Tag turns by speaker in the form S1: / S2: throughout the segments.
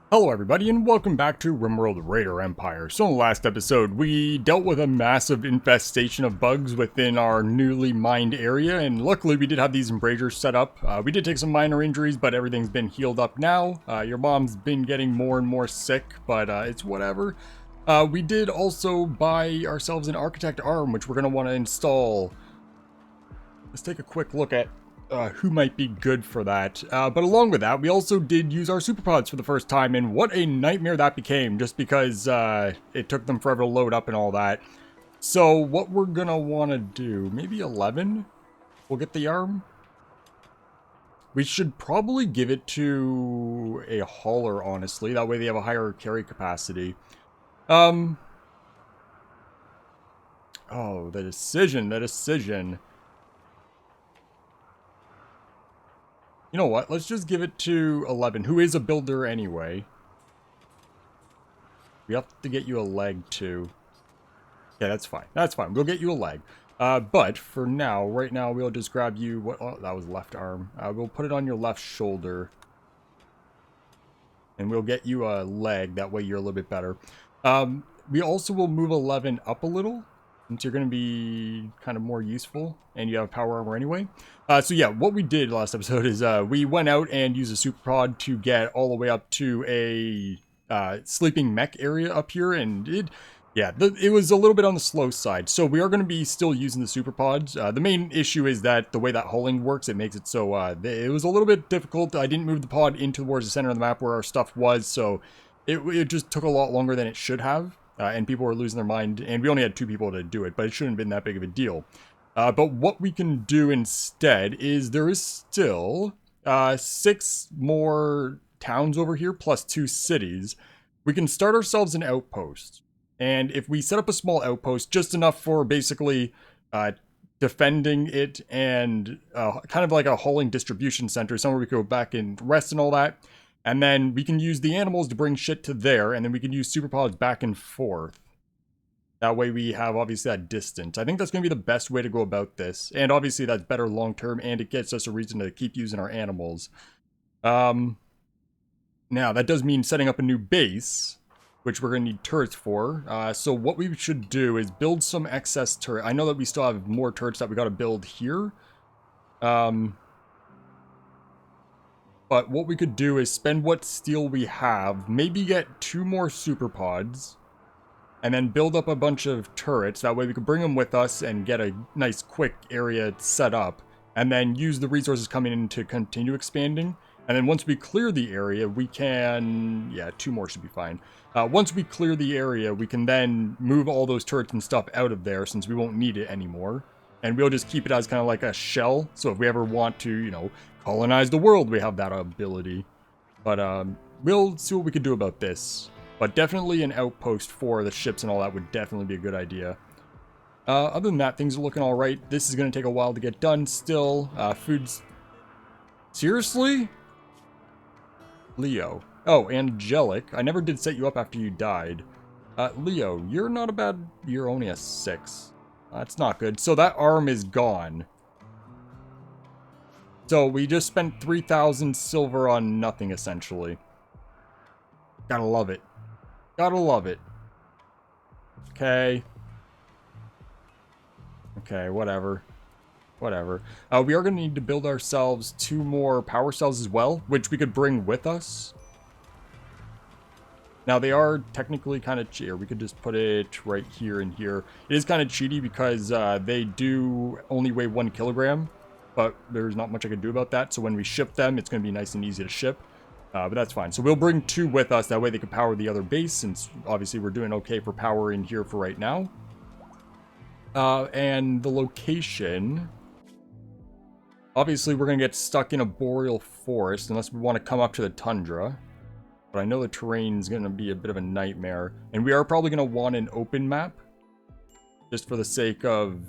S1: Hello everybody and welcome back to RimWorld Raider Empire. So in the last episode, we dealt with a massive infestation of bugs within our newly mined area, and luckily we did have these embrasures set up. We did take some minor injuries, but everything's been healed up now. Your mom's been getting more and more sick, but it's whatever. We did also buy ourselves an architect arm, which we're going to want to install. Let's take a quick look at who might be good for that. But along with that, we also did use our superpods for the first time, and what a nightmare that became, just because it took them forever to load up and all that. So what we're gonna want to do, maybe 11? We'll get the arm. We should probably give it to a hauler, honestly. That way they have a higher carry capacity. Oh, the decision. You know what? Let's just give it to 11, who is a builder anyway. We have to get you a leg, too. Yeah, that's fine. That's fine. We'll get you a leg. But for now, right now, we'll just grab you... What? Oh, that was left arm. We'll put it on your left shoulder. And we'll get you a leg. That way you're a little bit better. We also will move 11 up a little, since you're going to be kind of more useful, and you have power armor anyway. So yeah, what we did last episode is we went out and used a super pod to get all the way up to a sleeping mech area up here, and it was a little bit on the slow side. So we are going to be still using the super pods. The main issue is that the way that hulling works, it makes it so it was a little bit difficult. I didn't move the pod in towards the center of the map where our stuff was, so it just took a lot longer than it should have. And people were losing their mind, and we only had 2 people to do it, but it shouldn't have been that big of a deal. But what we can do instead is there is still 6 more towns over here, plus 2 cities. We can start ourselves an outpost. And if we set up a small outpost, just enough for basically defending it and kind of like a hauling distribution center, somewhere we could go back and rest and all that. And then we can use the animals to bring shit to there, and then we can use super pods back and forth. That way we have, obviously, that distance. I think that's going to be the best way to go about this. And obviously that's better long-term, and it gets us a reason to keep using our animals. Now, that does mean setting up a new base, which we're going to need turrets for. So what we should do is build some excess turret. I know that we still have more turrets that we got to build here. But what we could do is spend what steel we have, maybe get 2 more super pods, and then build up a bunch of turrets. That way we can bring them with us and get a nice quick area set up, and then use the resources coming in to continue expanding. And then once we clear the area, we can... Yeah, 2 more should be fine. Once we clear the area, we can then move all those turrets and stuff out of there, since we won't need it anymore. And we'll just keep it as kind of like a shell, so if we ever want to, you know, colonize the world, we have that ability. But we'll see what we can do about this. But definitely an outpost for the ships and all that would definitely be a good idea. Other than that, things are looking alright. This is going to take a while to get done still. Food's... Seriously? Leo. Oh, Angelic. I never did set you up after you died. Leo, you're not a bad... You're only a 6. That's not good. So that arm is gone. So we just spent 3,000 silver on nothing, essentially. Gotta love it. Gotta love it. Okay. Okay, whatever. Whatever. We are going to need to build ourselves 2 more power cells as well, which we could bring with us. Now, they are technically kind of cheaty. We could just put it right here and here. It is kind of cheaty because they do only weigh 1 kilogram. But there's not much I can do about that. So when we ship them, it's going to be nice and easy to ship. But that's fine. So we'll bring 2 with us. That way they can power the other base, since obviously we're doing okay for power in here for right now. And the location... Obviously, we're going to get stuck in a boreal forest unless we want to come up to the tundra. But I know the terrain's going to be a bit of a nightmare. And we are probably going to want an open map. Just for the sake of...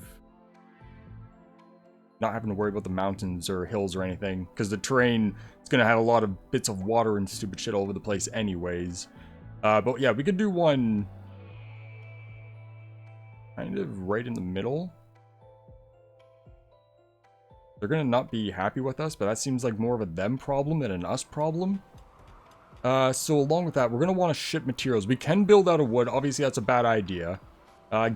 S1: not having to worry about the mountains or hills or anything, because the terrain is going to have a lot of bits of water and stupid shit all over the place anyways. But yeah, we could do one kind of right in the middle. They're going to not be happy with us, but that seems like more of a them problem than an us problem. So along with that, we're going to want to ship materials. We can build out of wood. Obviously, that's a bad idea.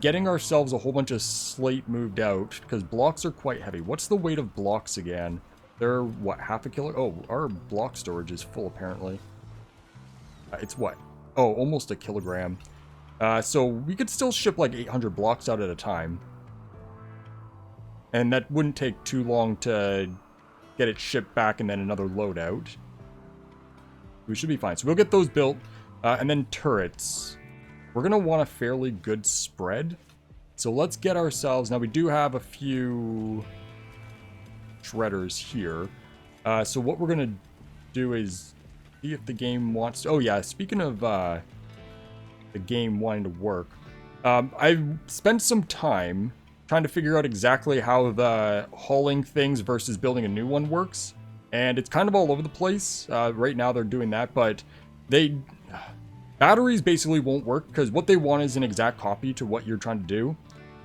S1: Getting ourselves a whole bunch of slate moved out, because blocks are quite heavy. What's the weight of blocks again? They're, what, half a kilo? Oh, our block storage is full, apparently. It's what? Oh, almost a kilogram. So we could still ship like 800 blocks out at a time. And that wouldn't take too long to get it shipped back and then another loadout. We should be fine. So we'll get those built. And then turrets. We're going to want a fairly good spread. So let's get ourselves... Now we do have a few shredders here. So what we're going to do is see if the game wants to... Oh yeah, speaking of the game wanting to work. I've spent some time trying to figure out exactly how the hauling things versus building a new one works. And it's kind of all over the place. Right now they're doing that, but batteries basically won't work because what they want is an exact copy to what you're trying to do.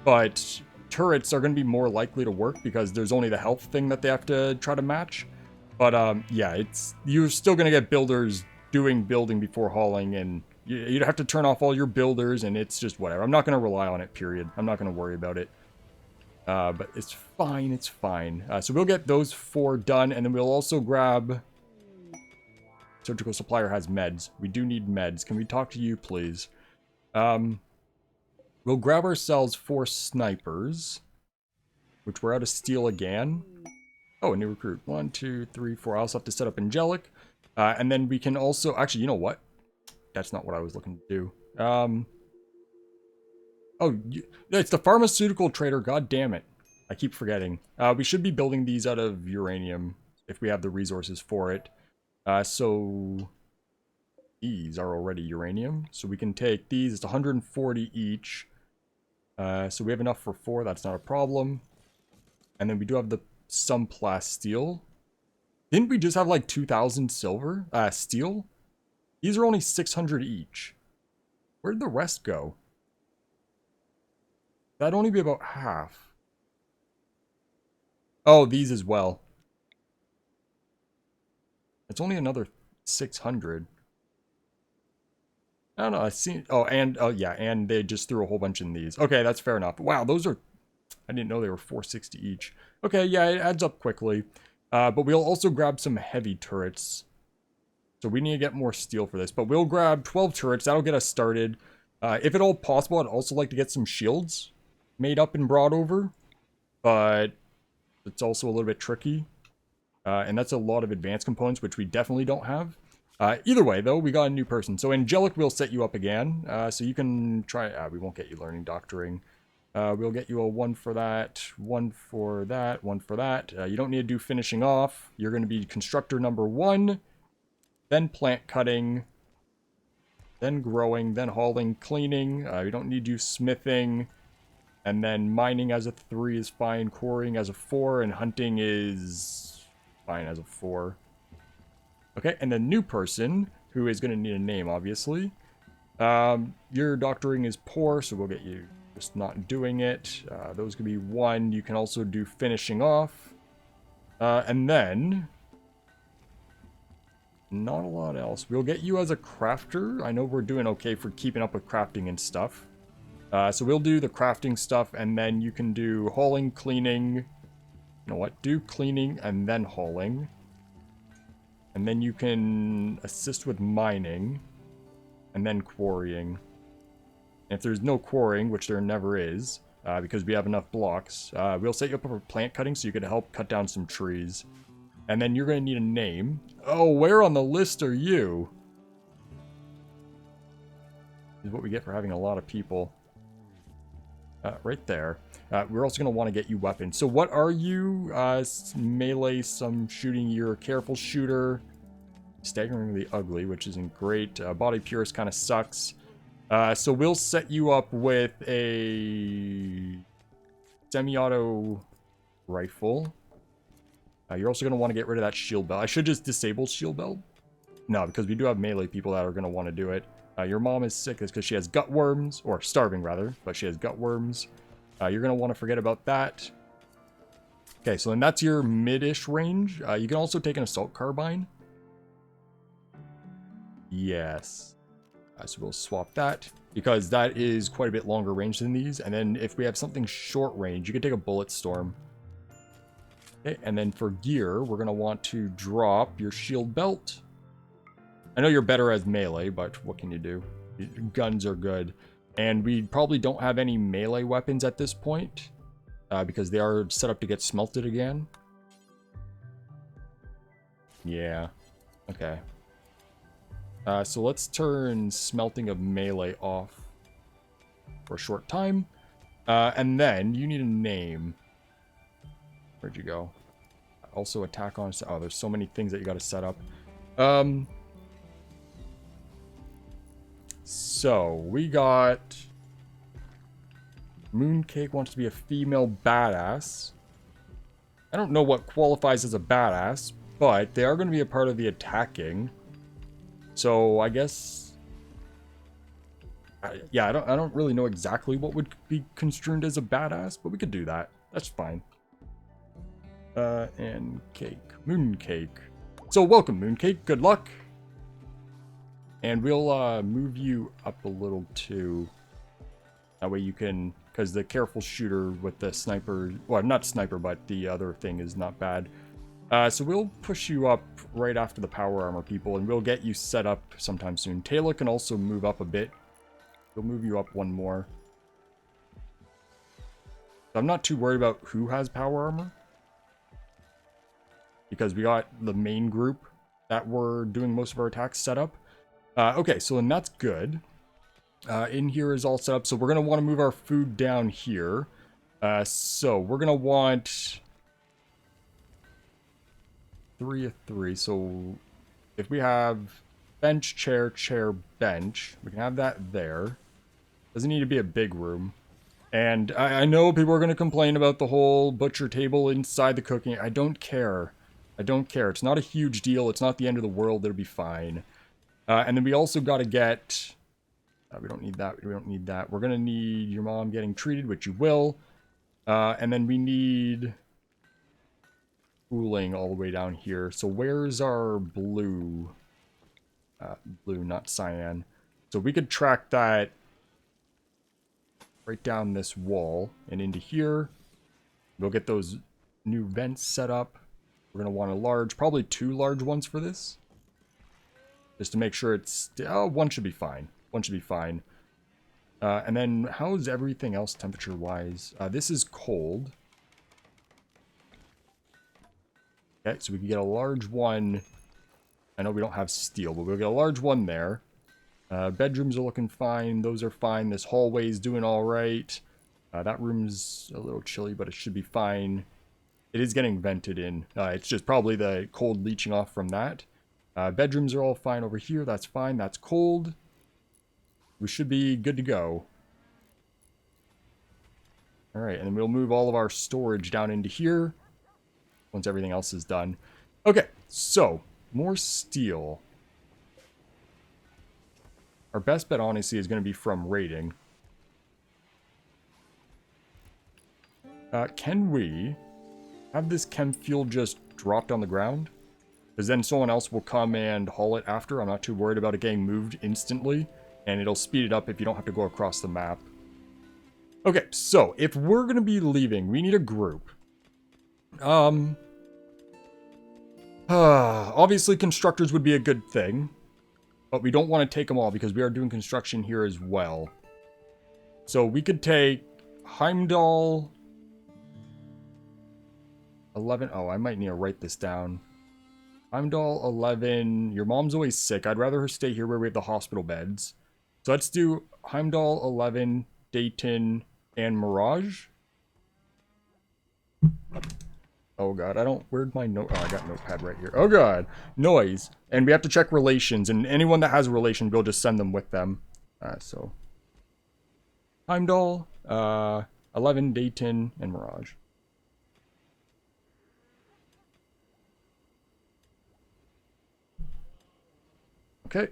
S1: But turrets are going to be more likely to work because there's only the health thing that they have to try to match. But yeah, you're still going to get builders doing building before hauling, and you'd have to turn off all your builders, and it's just whatever. I'm not going to rely on it, period. I'm not going to worry about it. But it's fine, it's fine. So we'll get those 4 done, and then we'll also grab... Surgical supplier has meds. We do need meds. Can we talk to you, please? We'll grab ourselves 4 snipers, which we're out of steel again. Oh, a new recruit. 1, 2, 3, 4. I also have to set up angelic. And then we can also... Actually, you know what? That's not what I was looking to do. Oh, it's the pharmaceutical trader. God damn it. I keep forgetting. We should be building these out of uranium if we have the resources for it. So these are already uranium. So we can take these. It's 140 each. So we have enough for 4. That's not a problem. And then we do have the some plast steel. Didn't we just have like 2,000 silver? Steel? These are only 600 each. Where'd the rest go? That'd only be about half. Oh, these as well. It's only another 600. I don't know, I see... Oh, and... Oh, yeah, and they just threw a whole bunch in these. Okay, that's fair enough. Wow, those are... I didn't know they were 460 each. Okay, yeah, it adds up quickly. But we'll also grab some heavy turrets. So we need to get more steel for this. But we'll grab 12 turrets. That'll get us started. If at all possible, I'd also like to get some shields made up and brought over. But it's also a little bit tricky. And that's a lot of advanced components, which we definitely don't have. Either way, though, we got a new person. So Angelic will set you up again. So you can try... we won't get you learning doctoring. We'll get you a 1 for that, 1 for that, 1 for that. You don't need to do finishing off. You're going to be constructor number 1, then plant cutting, then growing, then hauling, cleaning. You don't need to do smithing. And then mining as a 3 is fine, quarrying as a 4, and hunting is fine as a 4. Okay, and the new person, who is going to need a name, obviously. Your doctoring is poor, so we'll get you just not doing it. Those could be 1. You can also do finishing off. And then... not a lot else. We'll get you as a crafter. I know we're doing okay for keeping up with crafting and stuff. So we'll do the crafting stuff, and then you can do hauling, cleaning. You know what? Do cleaning and then hauling. And then you can assist with mining. And then quarrying. And if there's no quarrying, which there never is, because we have enough blocks, we'll set you up for plant cutting so you can help cut down some trees. And then you're going to need a name. Oh, where on the list are you? This is what we get for having a lot of people. Right there. We're also going to want to get you weapons. So what are you? Melee, some shooting. You're a careful shooter. Staggeringly ugly, which isn't great. Body purist kind of sucks. So we'll set you up with a semi-auto rifle. You're also going to want to get rid of that shield belt. I should just disable shield belt. No, because we do have melee people that are going to want to do it. Your mom is sick because she has gut worms, or starving rather, but she has gut worms. You're going to want to forget about that. Okay, so then that's your mid-ish range. You can also take an assault carbine. Yes. So we'll swap that because that is quite a bit longer range than these. And then if we have something short range, you can take a bullet storm. Okay, and then for gear, we're going to want to drop your shield belt. I know you're better as melee, but what can you do? Guns are good. And we probably don't have any melee weapons at this point because they are set up to get smelted again. Yeah. Okay. So let's turn smelting of melee off for a short time. And then you need a name. Where'd you go? Also attack on... Oh, there's so many things that you got to set up. So we got... Mooncake wants to be a female badass. I don't know what qualifies as a badass, but they are going to be a part of the attacking. So I guess... yeah, I don't really know exactly what would be construed as a badass, but we could do that. That's fine. And cake. Mooncake. So welcome, Mooncake. Good luck. And we'll move you up a little too. That way you can... Because the careful shooter with the sniper... Well, not sniper, but the other thing is not bad. So we'll push you up right after the power armor people, and we'll get you set up sometime soon. Taylor can also move up a bit. We'll move you up one more. So I'm not too worried about who has power armor. Because we got the main group that were doing most of our attacks set up. Okay, so then that's good. In here is all set up. So we're going to want to move our food down here. So we're going to want 3 of 3. So if we have bench, chair, chair, bench, we can have that there. Doesn't need to be a big room. And I know people are going to complain about the whole butcher table inside the cooking. I don't care. I don't care. It's not a huge deal. It's not the end of the world. It'll be fine. And then we also got to get... we don't need that. We don't need that. We're going to need your mom getting treated, which you will. And then we need cooling all the way down here. So where's our blue? Blue, not cyan. So we could track that right down this wall and into here. We'll get those new vents set up. We're going to want a large, probably 2 large ones for this. Just to make sure it's... Oh, one should be fine. One should be fine. And then, how's everything else temperature-wise? This is cold. Okay, so we can get a large one. I know we don't have steel, but we'll get a large one there. Bedrooms are looking fine. Those are fine. This hallway's doing all right. That room's a little chilly, but it should be fine. It is getting vented in. It's just probably the cold leaching off from that. Bedrooms are all fine over here. That's fine. That's cold. We should be good to go. Alright, and then we'll move all of our storage down into here once everything else is done. Okay, so, more steel. Our best bet, honestly, is going to be from raiding. Can we have this chem fuel just dropped on the ground? Because then someone else will come and haul it after. I'm not too worried about it getting moved instantly. And it'll speed it up if you don't have to go across the map. Okay, so if we're going to be leaving, we need a group. Obviously, constructors would be a good thing. But we don't want to take them all because we are doing construction here as well. So we could take Heimdall 11. Oh, I might need to write this down. Heimdall 11. Your mom's always sick. I'd rather her stay here where we have the hospital beds. So let's do Heimdall 11, Dayton, and Mirage. Oh god, I don't... Where'd my note... Oh, I got notepad right here. Oh god, noise. And we have to check relations, and anyone that has a relation, we'll just send them with them. So... Heimdall, 11, Dayton, and Mirage. Okay.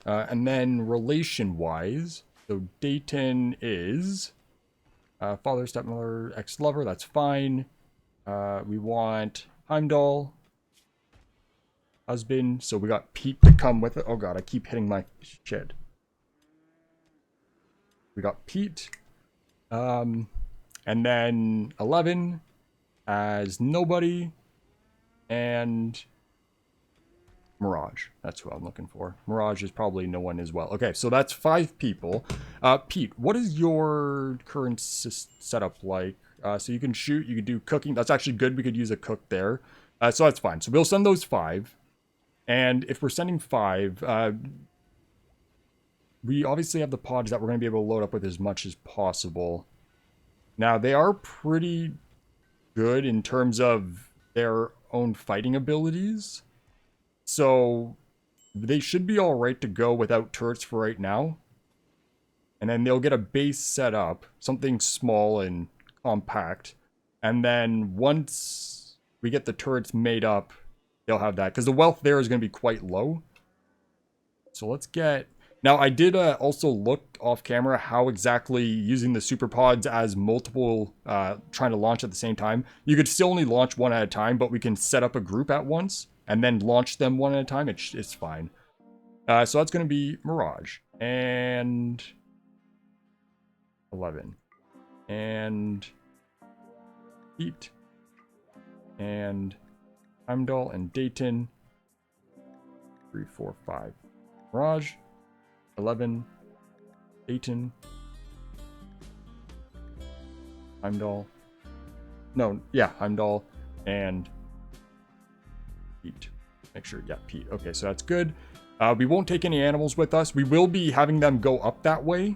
S1: And then relation-wise, so Dayton is... father, stepmother, ex-lover, that's fine. We want Heimdall. husband. So we got Pete to come with it. Oh god, I keep hitting my shit. We got Pete. And then 11 as nobody. And Mirage. That's who I'm looking for. Mirage is probably no one as well. Okay, so that's 5 people. Pete, what is your current setup like? So you can shoot, you can do cooking. That's actually good. We could use a cook there. So that's fine. So we'll send those 5. And if we're sending 5, we obviously have the pods that we're going to be able to load up with as much as possible. Now, they are pretty good in terms of their own fighting abilities. So they should be all right to go without turrets for right now. And then they'll get a base set up, something small and compact. And then once we get the turrets made up, they'll have that. Because the wealth there is going to be quite low. So let's get... Now, I did also look off camera how exactly using the super pods as multiple trying to launch at the same time. You could still only launch one at a time, but we can set up a group at once and then launch them one at a time. It's fine. So that's going to be Mirage and 11 and Heat and Heimdall and Dayton. 3, 4, 5. Mirage. 11, Dayton, Heimdall. No, yeah, Heimdall and Pete. Make sure, yeah, Pete. Okay, so that's good. We won't take any animals with us. We will be having them go up that way.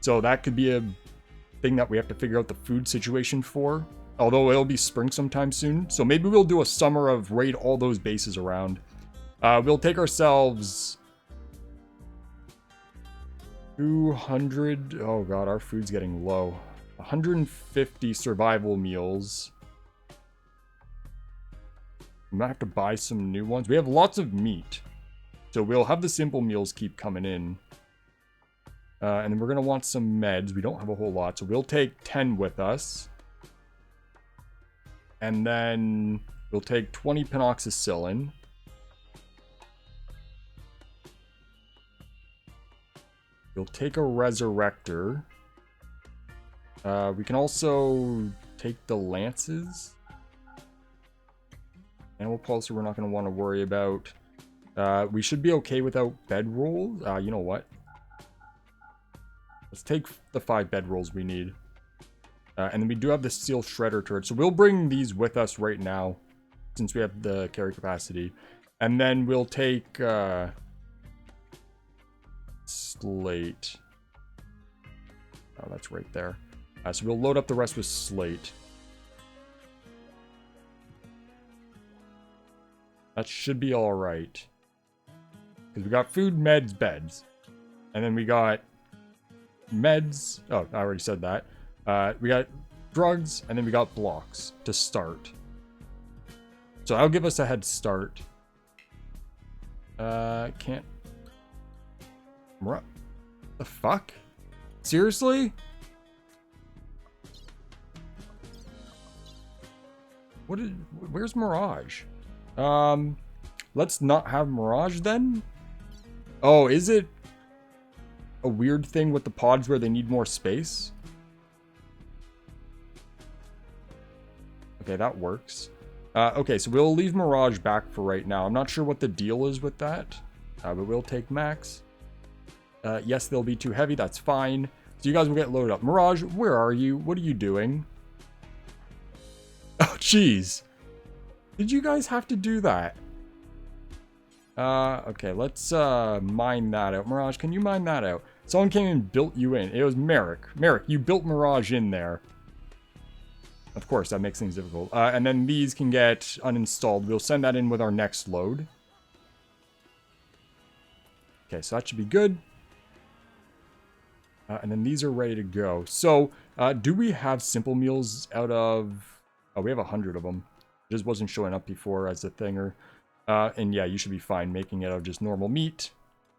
S1: So that could be a thing that we have to figure out the food situation for. Although it'll be spring sometime soon. So maybe we'll do a summer of raid all those bases around. We'll take ourselves... 200, oh god, our food's getting low. 150 survival meals. We might have to buy some new ones. We have lots of meat. So we'll have the simple meals keep coming in. And then we're going to want some meds. We don't have a whole lot, so we'll take 10 with us. And then we'll take 20 penoxycyllin. We'll take a resurrector. We can also take the lances. Animal pulsar we're not going to want to worry about. We should be okay without bedrolls. You know what? Let's take the 5 bedrolls we need. And then we do have the steel shredder turret. So we'll bring these with us right now, since we have the carry capacity. And then we'll take... slate. Oh, that's right there. So we'll load up the rest with slate. That should be all right. Because we got food, meds, beds. And then we got meds. Oh, I already said that. We got drugs, and then we got blocks to start. So that'll give us a head start. Can't... What the fuck? Seriously? Where's Mirage? Let's not have Mirage then? Oh, is it a weird thing with the pods where they need more space? Okay, that works. Okay, so we'll leave Mirage back for right now. I'm not sure what the deal is with that, but we'll take Max. Yes, they'll be too heavy. That's fine. So you guys will get loaded up. Mirage, where are you? What are you doing? Oh, jeez. Did you guys have to do that? Okay, let's mine that out. Mirage, can you mine that out? Someone came and built you in. It was Merrick. Merrick, you built Mirage in there. Of course, that makes things difficult. And then these can get uninstalled. We'll send that in with our next load. Okay, so that should be good. And then these are ready to go. So, do we have simple meals out of... Oh, we have 100 of them. It just wasn't showing up before as a thinger. And yeah, you should be fine making it out of just normal meat.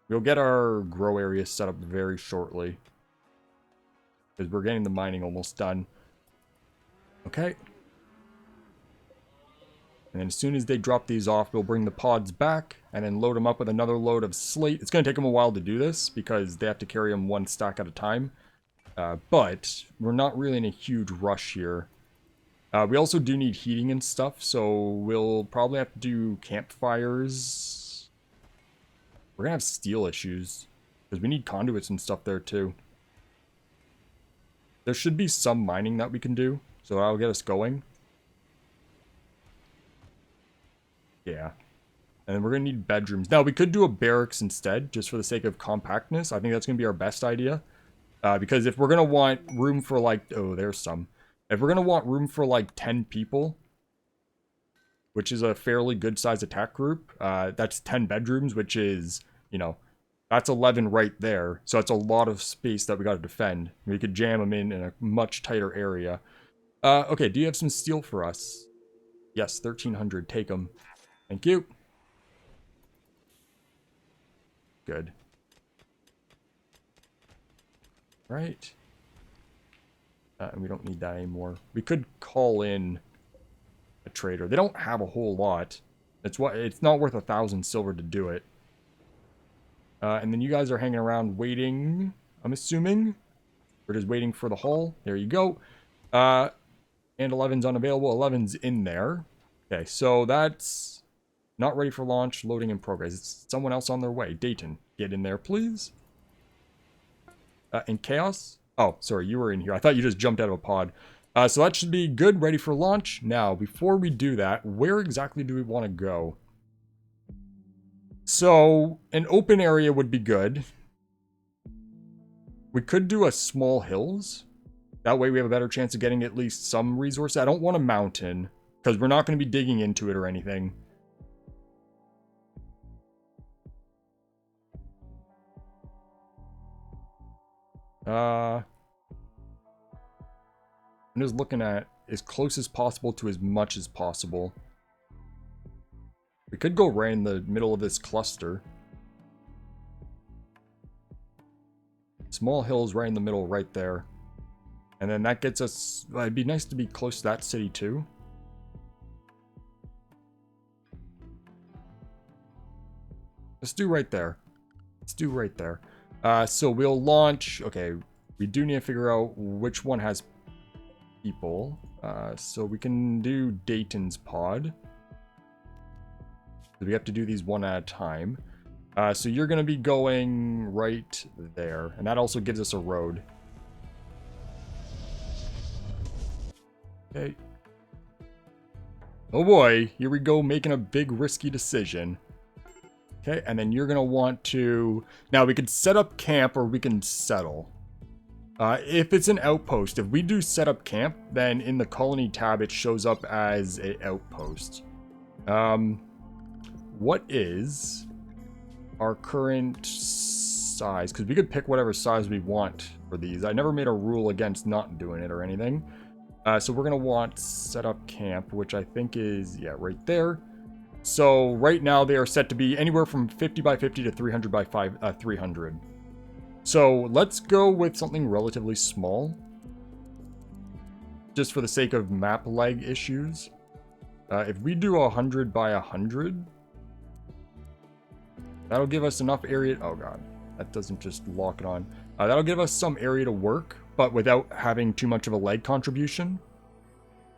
S1: We'll get our grow area set up very shortly. Because we're getting the mining almost done. Okay. And then as soon as they drop these off, we'll bring the pods back and then load them up with another load of slate. It's going to take them a while to do this because they have to carry them one stack at a time. But we're not really in a huge rush here. We also do need heating and stuff, so we'll probably have to do campfires. We're going to have steel issues because we need conduits and stuff there too. There should be some mining that we can do, so that'll get us going. Yeah. And then we're going to need bedrooms. Now, we could do a barracks instead, just for the sake of compactness. I think that's going to be our best idea. Because if we're going to want room for like... Oh, there's some. If we're going to want room for like 10 people, which is a fairly good size attack group, that's 10 bedrooms, which is, you know, that's 11 right there. So that's a lot of space that we got to defend. We could jam them in a much tighter area. Okay, do you have some steel for us? Yes, 1,300. Take them. Thank you. Good. Right. And we don't need that anymore. We could call in a trader. They don't have a whole lot. It's not worth 1,000 silver to do it. And then you guys are hanging around waiting, I'm assuming. We're just waiting for the haul. There you go. And 11's unavailable. 11's in there. Okay, so that's not ready for launch. Loading in progress. It's someone else on their way. Dayton, get in there, please. And Chaos? Oh, sorry, you were in here. I thought you just jumped out of a pod. So that should be good, ready for launch. Now, before we do that, where exactly do we want to go? So, an open area would be good. We could do a small hills. That way we have a better chance of getting at least some resources. I don't want a mountain, because we're not going to be digging into it or anything. I'm just looking at as close as possible to as much as possible. We could go right in the middle of this cluster. Small hills right in the middle, right there. And then that gets us... It'd be nice to be close to that city too. Let's do right there. Let's do right there. So we'll launch... Okay, we do need to figure out which one has people. So we can do Dayton's pod. We have to do these one at a time. So you're going to be going right there. And that also gives us a road. Okay. Oh boy, here we go, making a big risky decision. Okay, and then you're going to want to... Now, we could set up camp or we can settle. If it's an outpost, if we do set up camp, then in the colony tab, it shows up as an outpost. What is our current size? Because we could pick whatever size we want for these. I never made a rule against not doing it or anything. So we're going to want set up camp, which I think is, yeah, right there. So right now they are set to be anywhere from 50 by 50 to 300 by 300. So let's go with something relatively small. Just for the sake of map lag issues. If we do 100 by 100... That'll give us enough area... Oh god, that doesn't just lock it on. That'll give us some area to work, but without having too much of a lag contribution.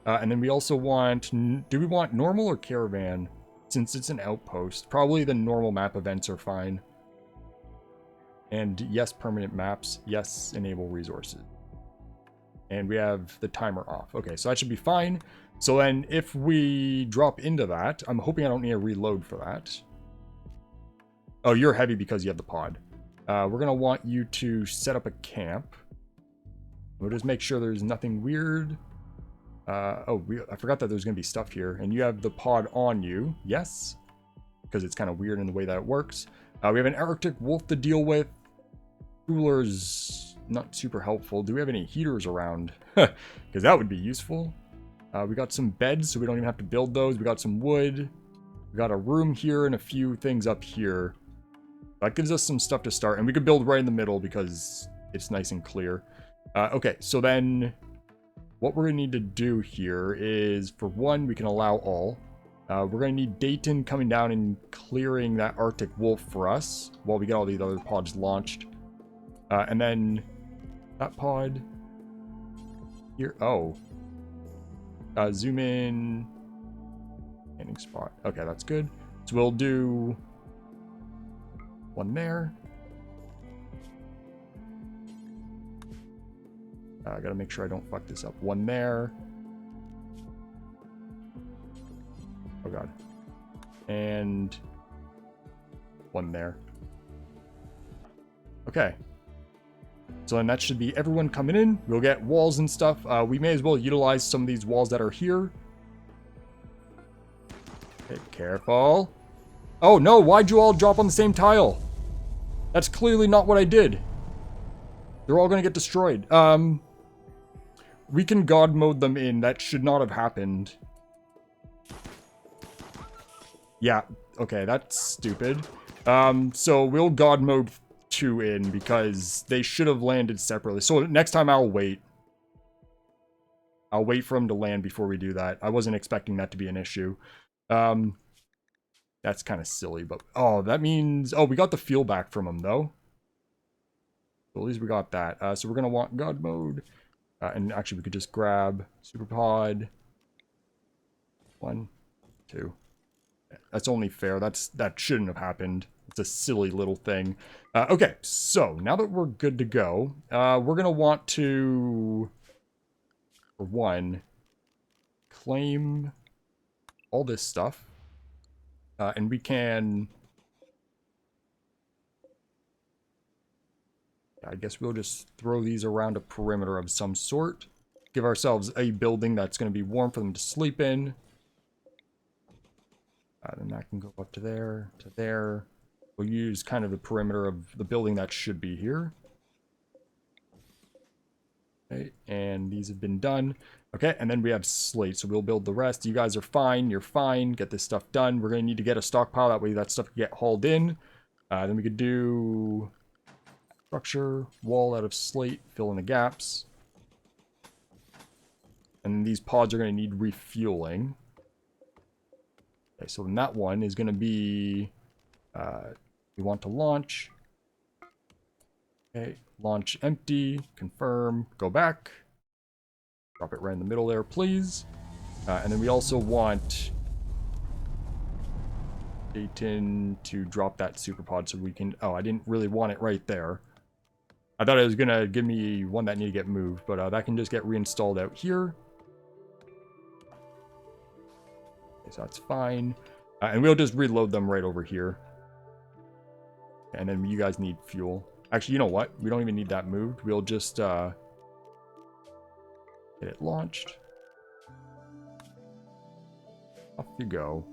S1: And then we also want... Do we want normal or caravan? Since it's an outpost. Probably the normal map events are fine. And yes, permanent maps. Yes, enable resources. And we have the timer off. Okay, so that should be fine. So then if we drop into that... I'm hoping I don't need a reload for that. Oh, you're heavy because you have the pod. We're going to want you to set up a camp. We'll just make sure there's nothing weird. I forgot that there's going to be stuff here. And you have the pod on you. Yes. Because it's kind of weird in the way that it works. We have an Arctic wolf to deal with. Cooler's not super helpful. Do we have any heaters around? Because that would be useful. We got some beds, so we don't even have to build those. We got some wood. We got a room here and a few things up here. That gives us some stuff to start. And we could build right in the middle because it's nice and clear. Okay, so then what we're going to need to do here is, for one, we can allow all. We're going to need Dayton coming down and clearing that Arctic wolf for us while we get all these other pods launched. And then that pod here. Oh. Zoom in. Landing spot. Okay, that's good. So we'll do one there. I gotta make sure I don't fuck this up. One there. Oh god. And one there. Okay. So then that should be everyone coming in. We'll get walls and stuff. We may as well utilize some of these walls that are here. Okay, careful. Oh no, why'd you all drop on the same tile? That's clearly not what I did. They're all gonna get destroyed. We can god mode them in. That should not have happened. Yeah, okay, that's stupid. So we'll god mode 2 in because they should have landed separately. So next time I'll wait. I'll wait for them to land before we do that. I wasn't expecting that to be an issue. That's kind of silly, but oh, that means we got the fuel back from them though. So at least we got that. So we're gonna want god mode, and actually we could just grab super pod. 1, 2. That's only fair. That shouldn't have happened. It's a silly little thing. Okay, so now that we're good to go, we're gonna want to, for one, claim all this stuff. And we can, I guess we'll just throw these around a perimeter of some sort. Give ourselves a building that's going to be warm for them to sleep in. Then that can go up to there, to there. We'll use kind of the perimeter of the building that should be here. Okay, and these have been done. Okay, and then we have slate, so we'll build the rest. You guys are fine, you're fine. Get this stuff done. We're going to need to get a stockpile, that way that stuff can get hauled in. Then we could do structure, wall out of slate, fill in the gaps. And these pods are going to need refueling. Okay, so then that one is going to be, we want to launch. Okay, launch empty, confirm, go back. Drop it right in the middle there, please. And then we also want Dayton to drop that super pod so we can, I didn't really want it right there. I thought it was going to give me one that needed to get moved, but that can just get reinstalled out here. Okay, so that's fine. And we'll just reload them right over here. And then you guys need fuel. Actually, you know what? We don't even need that moved. We'll just get it launched. Off you go.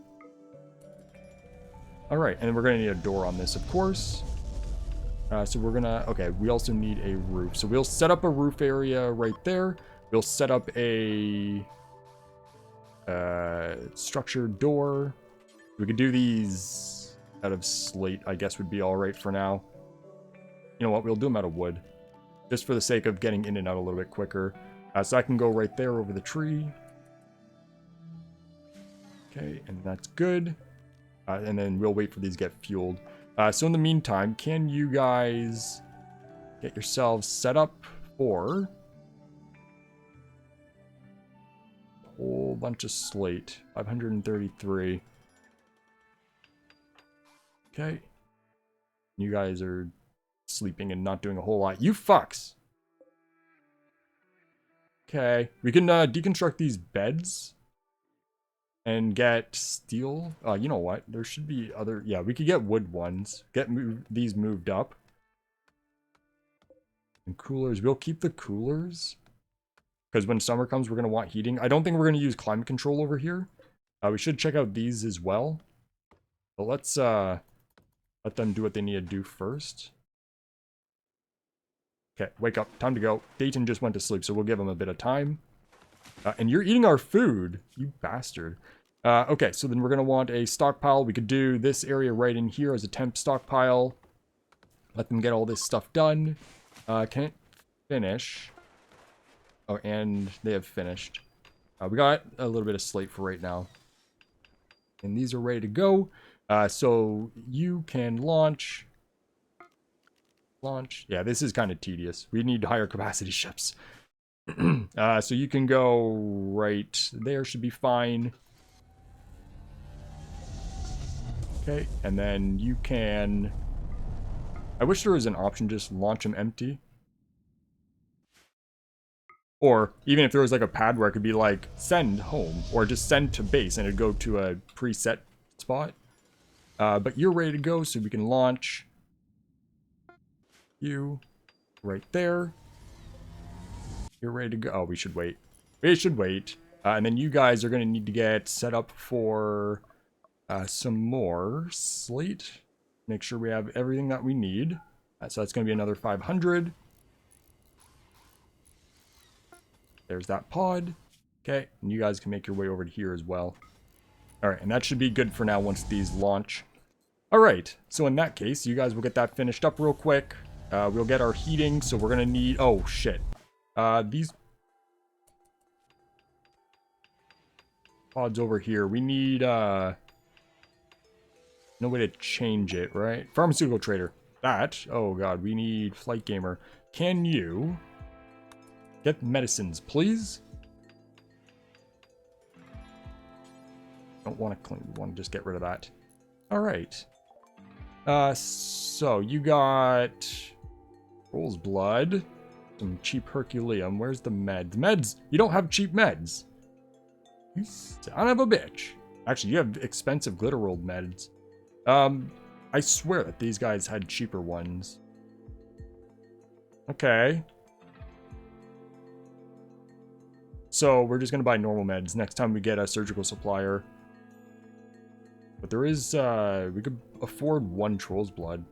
S1: Alright, and then we're going to need a door on this, of course. So we're going to... Okay, we also need a roof. So we'll set up a roof area right there. We'll set up a structured door. We could do these out of slate, I guess would be alright for now. You know what? We'll do them out of wood. Just for the sake of getting in and out a little bit quicker. So I can go right there over the tree. Okay, and that's good. And then we'll wait for these to get fueled. So in the meantime, can you guys get yourselves set up for a whole bunch of slate? 533. Okay. You guys are sleeping and not doing a whole lot. You fucks! Okay. We can deconstruct these beds. And get steel. You know what? There should be other... Yeah, we could get wood ones. Get these moved up. And coolers. We'll keep the coolers. Because when summer comes, we're going to want heating. I don't think we're going to use climate control over here. We should check out these as well. But let's let them do what they need to do first. Okay, wake up. Time to go. Dayton just went to sleep, so we'll give him a bit of time. And you're eating our food, you bastard. Okay, so then we're going to want a stockpile. We could do this area right in here as a temp stockpile. Let them get all this stuff done. Can't finish. Oh, and they have finished. We got a little bit of slate for right now. And these are ready to go. So you can launch. Yeah, this is kind of tedious. We need higher capacity ships. So you can go right there, should be fine. Okay, and then you can... I wish there was an option to just launch them empty. Or even if there was like a pad where it could be like, send home, or just send to base, and it'd go to a preset spot. But you're ready to go, so we can launch you right there. You're ready to go. Oh, we should wait. We should wait. And then you guys are going to need to get set up for some more slate. Make sure we have everything that we need. So that's going to be another 500. There's that pod. Okay, and you guys can make your way over to here as well. All right, and that should be good for now once these launch. All right, so in that case, you guys will get that finished up real quick. We'll get our heating, so we're going to need... Oh, shit. These pods over here, we need... no way to change it, right? Pharmaceutical trader. That. Oh, God, we need flight gamer. Can you get medicines, please? Don't want to clean. We want to just get rid of that. All right. So you got Roll's blood, some cheap Herculeum. Where's the meds? Meds. You don't have cheap meds. You son of a bitch. Actually, you have expensive glitter rolled meds. I swear that these guys had cheaper ones. Okay. So we're just gonna buy normal meds next time we get a surgical supplier. But there is, we could afford one Troll's blood.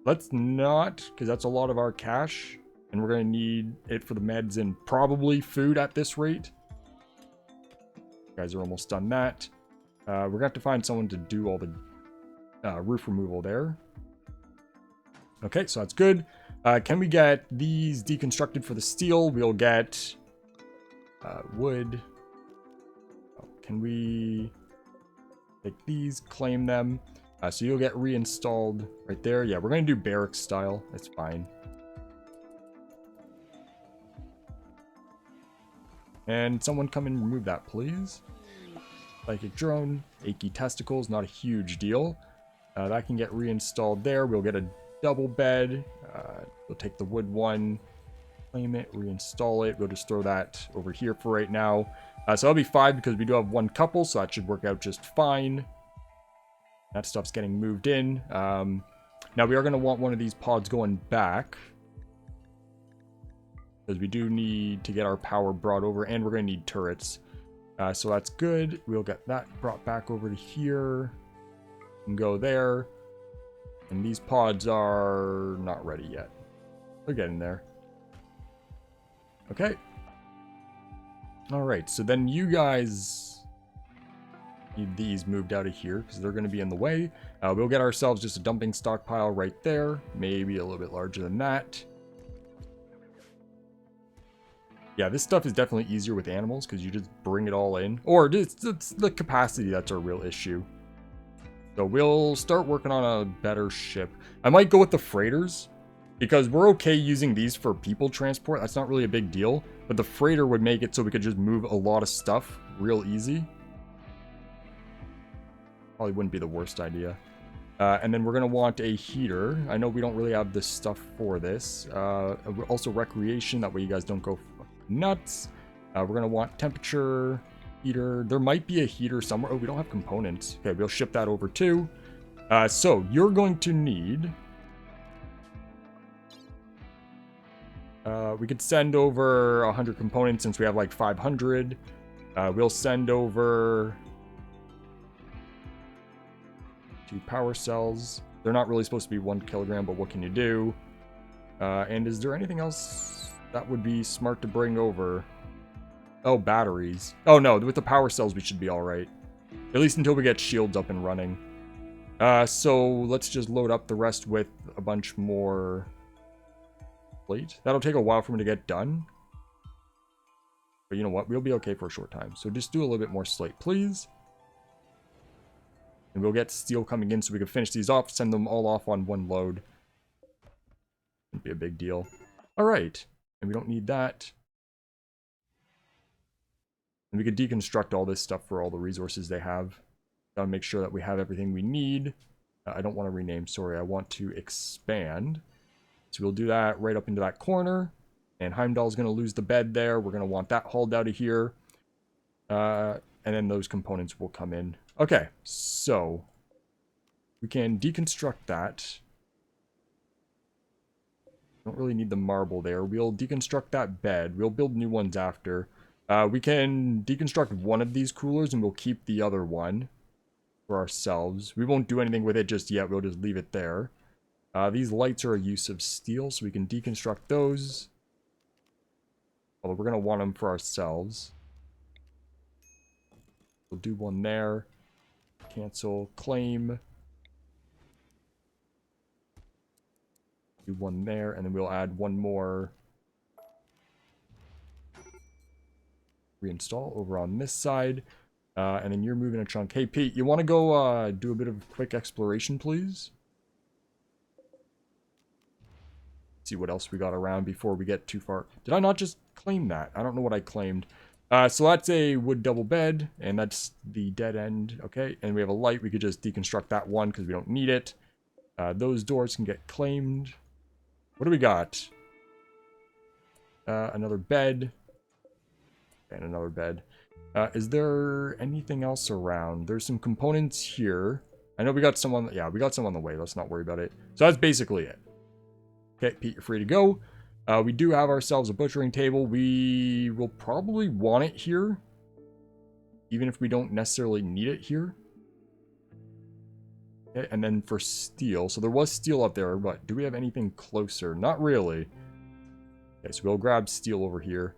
S1: Let's not, because that's a lot of our cash. And we're going to need it for the meds and probably food at this rate. You guys are almost done that. We're going to have to find someone to do all the roof removal there. Okay, so that's good. Can we get these deconstructed for the steel? We'll get wood. Oh, can we... take these, claim them. So you'll get reinstalled right there. Yeah, we're going to do barracks style. That's fine. And someone come and remove that, please. Psychic drone, achy testicles, not a huge deal. That can get reinstalled there. We'll get a double bed. We'll take the wood one, claim it, reinstall it. We'll just throw that over here for right now. So that'll be 5 because we do have one couple, so that should work out just fine. That stuff's getting moved in. Now we are going to want one of these pods going back, because we do need to get our power brought over, and we're going to need turrets. So that's good. We'll get that brought back over to here and go there. And these pods are not ready yet. They're getting there. Okay. All right, so then you guys need these moved out of here because they're going to be in the way. We'll get ourselves just a dumping stockpile right there, maybe a little bit larger than that. Yeah, this stuff is definitely easier with animals because you just bring it all in. Or it's the capacity that's our real issue. So we'll start working on a better ship. I might go with the freighters, because we're okay using these for people transport. That's not really a big deal. But the freighter would make it so we could just move a lot of stuff real easy. Probably wouldn't be the worst idea. And then we're going to want a heater. I know we don't really have the stuff for this. Also recreation, that way you guys don't go nuts. We're going to want temperature, heater. There might be a heater somewhere. Oh, we don't have components. Okay, we'll ship that over too. So you're going to need... we could send over 100 components since we have like 500. We'll send over 2 power cells. They're not really supposed to be 1 kilogram, but what can you do? And is there anything else that would be smart to bring over? Oh, batteries. Oh no, with the power cells we should be all right. At least until we get shields up and running. So let's just load up the rest with a bunch more plate. That'll take a while for me to get done. But you know what? We'll be okay for a short time. So just do a little bit more slate, please. And we'll get steel coming in so we can finish these off, send them all off on one load. Wouldn't be a big deal. Alright. And we don't need that. And we could deconstruct all this stuff for all the resources they have. Gotta make sure that we have everything we need. I don't want to rename, sorry. I want to expand. So we'll do that right up into that corner. And Heimdall's going to lose the bed there. We're going to want that hauled out of here. And then those components will come in. Okay, so we can deconstruct that. Don't really need the marble there. We'll deconstruct that bed. We'll build new ones after. We can deconstruct one of these coolers and we'll keep the other one for ourselves. We won't do anything with it just yet. We'll just leave it there. These lights are a use of steel, so we can deconstruct those. Although we're going to want them for ourselves. We'll do one there. Cancel. Claim. Do one there, and then we'll add one more. Reinstall over on this side. And then you're moving a chunk. Hey, Pete, you want to go do a bit of quick exploration, please? See what else we got around before we get too far. Did I not just claim that? I don't know what I claimed. So that's a wood double bed, and that's the dead end. Okay, and we have a light. We could just deconstruct that one because we don't need it. Those doors can get claimed. What do we got? Another bed. And another bed. Is there anything else around? There's some components here. I know we got some on... Yeah, we got some on the way. Let's not worry about it. So that's basically it. Okay, Pete, you're free to go. We do have ourselves a butchering table. We will probably want it here. Even if we don't necessarily need it here. Okay, and then for steel. So there was steel up there, but do we have anything closer? Not really. Okay, so we'll grab steel over here.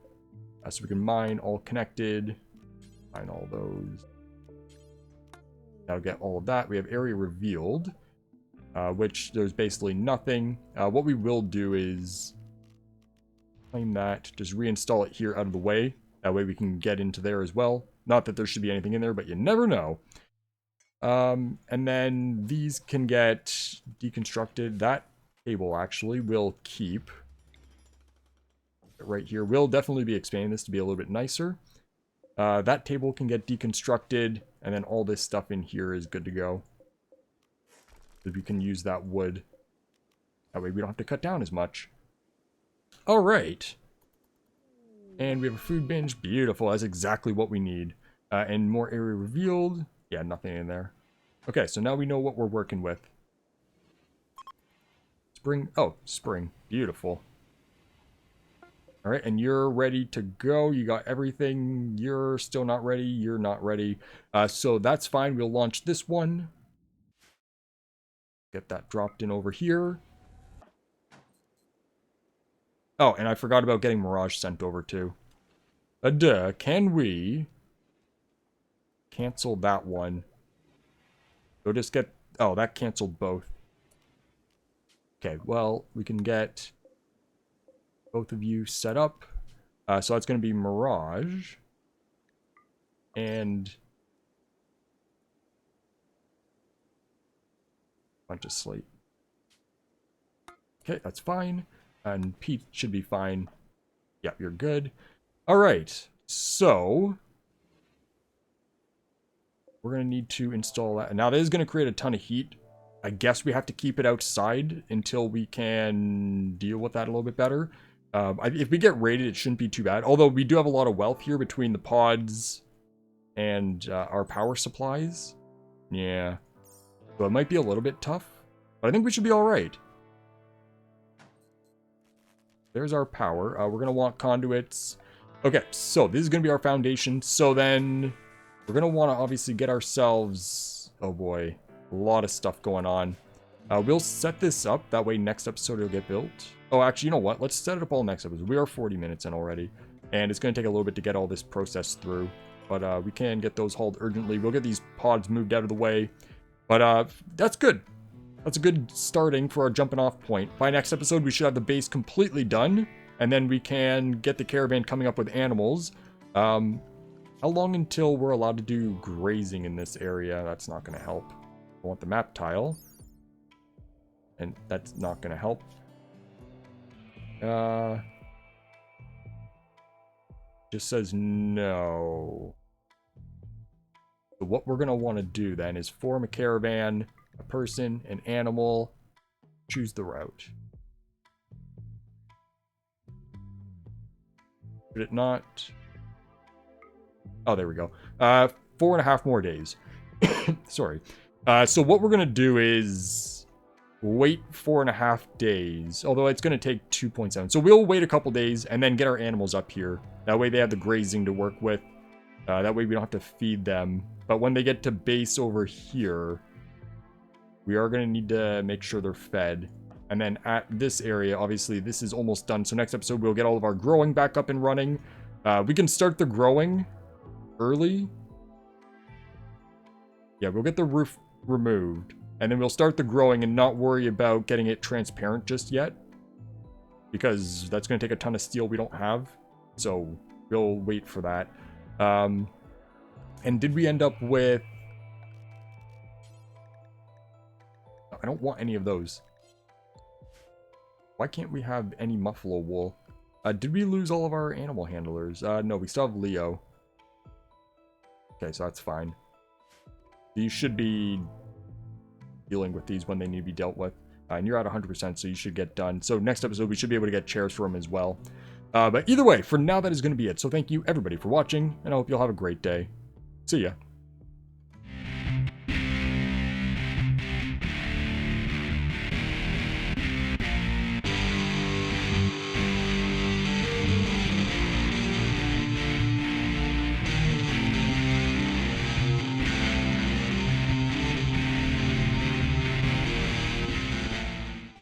S1: So we can mine all connected. Mine all those. That'll get all of that. We have area revealed. Which there's basically nothing. What we will do is claim that, just reinstall it here out of the way. That way we can get into there as well. Not that there should be anything in there, but you never know. And then these can get deconstructed. That table actually will keep. Right here. We'll definitely be expanding this to be a little bit nicer. That table can get deconstructed, and then all this stuff in here is good to go. We can use that wood. That way we don't have to cut down as much. Alright. And we have a food binge. Beautiful. That's exactly what we need. And more area revealed. Yeah, nothing in there. Okay, so now we know what we're working with. Spring. Oh, spring. Beautiful. Alright, and you're ready to go. You got everything. You're still not ready. You're not ready. So that's fine. We'll launch this one. Get that dropped in over here. Oh, and I forgot about getting Mirage sent over too. Can we cancel that one? We'll just get... Oh, that canceled both. Okay, well, we can get both of you set up. So that's going to be Mirage. And... bunch of slate. Okay, that's fine. And Pete should be fine. Yep, you're good. Alright, so... we're going to need to install that. Now, that is going to create a ton of heat. I guess we have to keep it outside until we can deal with that a little bit better. If we get raided, it shouldn't be too bad. Although, we do have a lot of wealth here between the pods and our power supplies. Yeah. So it might be a little bit tough. But I think we should be alright. There's our power. We're going to want conduits. Okay, so this is going to be our foundation. So then we're going to want to obviously get ourselves... oh boy, a lot of stuff going on. We'll set this up. That way next episode it'll get built. Oh, actually, you know what? Let's set it up all next episode. We are 40 minutes in already. And it's going to take a little bit to get all this processed through. But we can get those hauled urgently. We'll get these pods moved out of the way. But that's good. That's a good starting for our jumping off point. By next episode, we should have the base completely done. And then we can get the caravan coming up with animals. How long until we're allowed to do grazing in this area? That's not going to help. I want the map tile. And that's not going to help. Just says no. So what we're going to want to do then is form a caravan, a person, an animal, choose the route. Should it not? Oh, there we go. 4.5 more days. Sorry. So what we're going to do is wait 4.5 days, although it's going to take 2.7. So we'll wait a couple days and then get our animals up here. That way they have the grazing to work with. That way we don't have to feed them. But when they get to base over here, we are going to need to make sure they're fed. And then at this area, obviously this is almost done. So next episode, we'll get all of our growing back up and running. We can start the growing early. Yeah, we'll get the roof removed. And then we'll start the growing and not worry about getting it transparent just yet. Because that's going to take a ton of steel we don't have. So we'll wait for that. And did we end up with... I don't want any of those. Why can't we have any muffalo wool? Did we lose all of our animal handlers? No, we still have Leo. Okay, so that's fine. You should be dealing with these when they need to be dealt with. And you're at 100%, so you should get done. So next episode, we should be able to get chairs for them as well. But either way, for now, that is going to be it. So thank you, everybody, for watching, and I hope you'll have a great day. See ya.